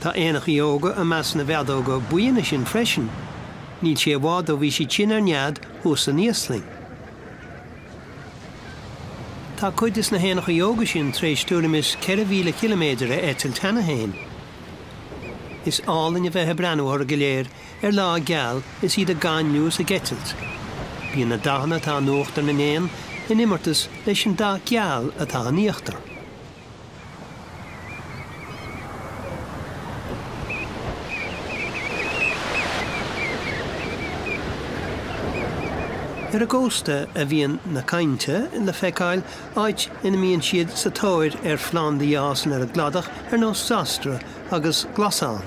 Tá éanach yoga a meas na bheadóga buíana sin freisin. Níl sé bhád ó bhí si tin ar nead hús an níosling. Tá cuid is na héanacha yoga sin tréis túramis 4,000 kilométre etil tanna héin. Is álainn a bheithe breanúir go léir lá geal is iad a gáinniús a getilt. Bhí na dahanna tá nuachtar na néan in imirtas leis an dá geal atá níochtar. Ar a ggósta a bhíon na cainte le feiceáil áit ina míonn siad sa tóir ar phláán de jásan ar a gladach ar nó sastra agus glasán.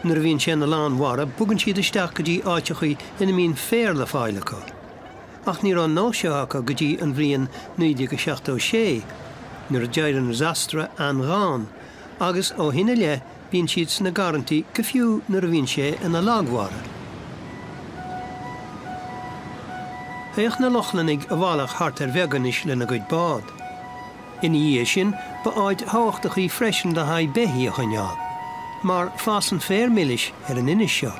Nuair a bhíonn sé na lán mhara, bugann siad isteach go dtí áitechaí ina míonn fér le fáilecha. Ach ní rán náiseacha go dtí an bhríon 1976, nuair a deireann na sastra an ghán, agus ó hinne le bíonn siad sna garantí go fiú nuair a bhíonn sé ina lághmhara. Éach na lochlannig a bhálach hart ar bheganis le na gcuid bád. In dhé sin ba áid háachtachaí freisin le haid beithí a chuineáil, mar fás an fér milliis ar an inis seo.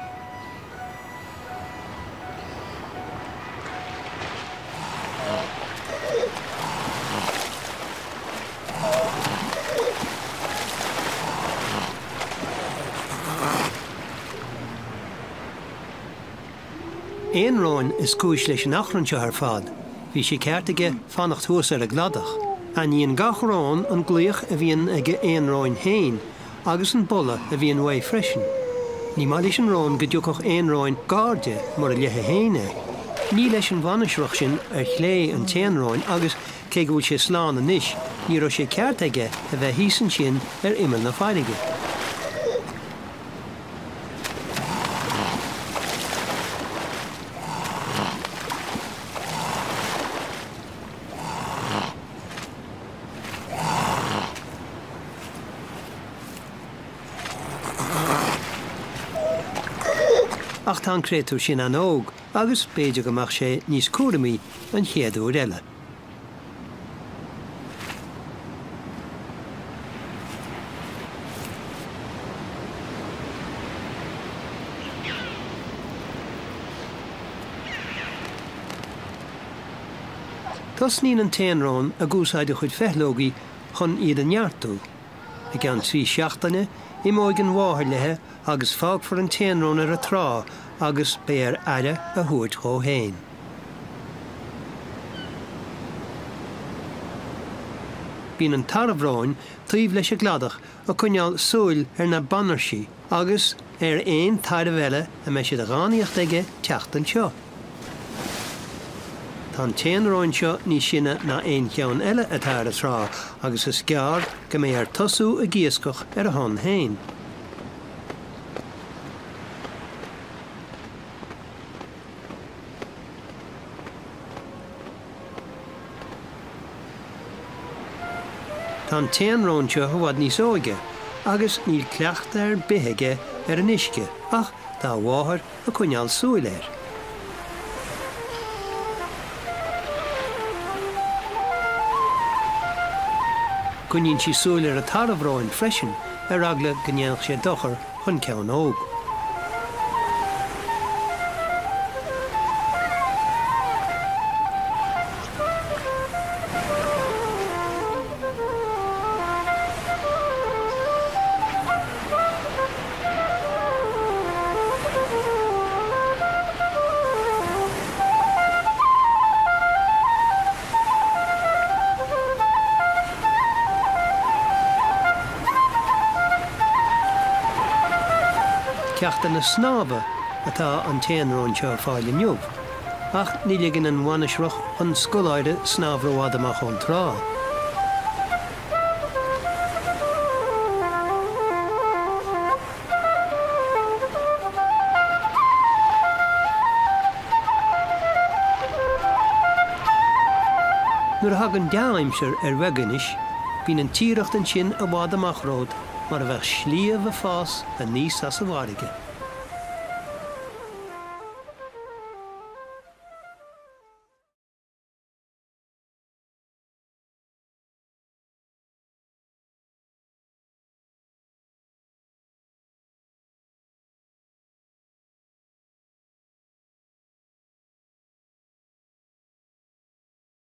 Éon ráin is cúis leis an achranse ar fad, bhí sé ceart aige fannacht thuas ar a gladach. A níon gach rán an gluoch a bhíon aige éon ráin héin, agus an bolla a bhíon wé freisin. Ní má leis an rán go dúchach éon ráin gáde mar a lethe héine. Ní leis an bhanisreach sin ar chlé an téan ráin agus cé go bhfuil sé sláán a níis, ní raibh sé ceart aige a bheith híosan sin ar imil na fáilige. Ach tá créitú sin an óg, agus béidir goach sé níos cuaramí an chéadú eile. Tás níon an téanrán a gúsáid a chuid fethlógaí chun iad an neartú. I gan trí seachtaine, I móig an mháthir lethe agus fág for an téanrán ar a trá agus béar aire a thuairt chó héin. Bín an tarabhráin taobh leis a gladach a chuineáil súil ar na banarsí agus ar éon taire bheile a me siad a gáíocht aige teachtan seo. Tá an téanráin seo ní sinne na éon cheann eile atá a trá agus is cearr go mé ar tosú a gíoscoch ar a hon héin. Tá an téanrán seo bhhad níos óige, agus níl cleacht ar bithéige ar an isce, ach tá mháthir a chuineáil súil air. Cuinníonn sí súil ar a tarabhráin freisin ar agla gnéanach sé dochar chun ceann óg. Ceachtain na snába atá an téanrán seo fáil inniuh, ach ní ligeann an bhainisireach an scoláide snábhróád amach ón trá. Nuair a hagann deaimseir ar bheganis, bín an tíreacht an sin a bhád amach ród mar a bheith slíomh a fás a níos as a bharige.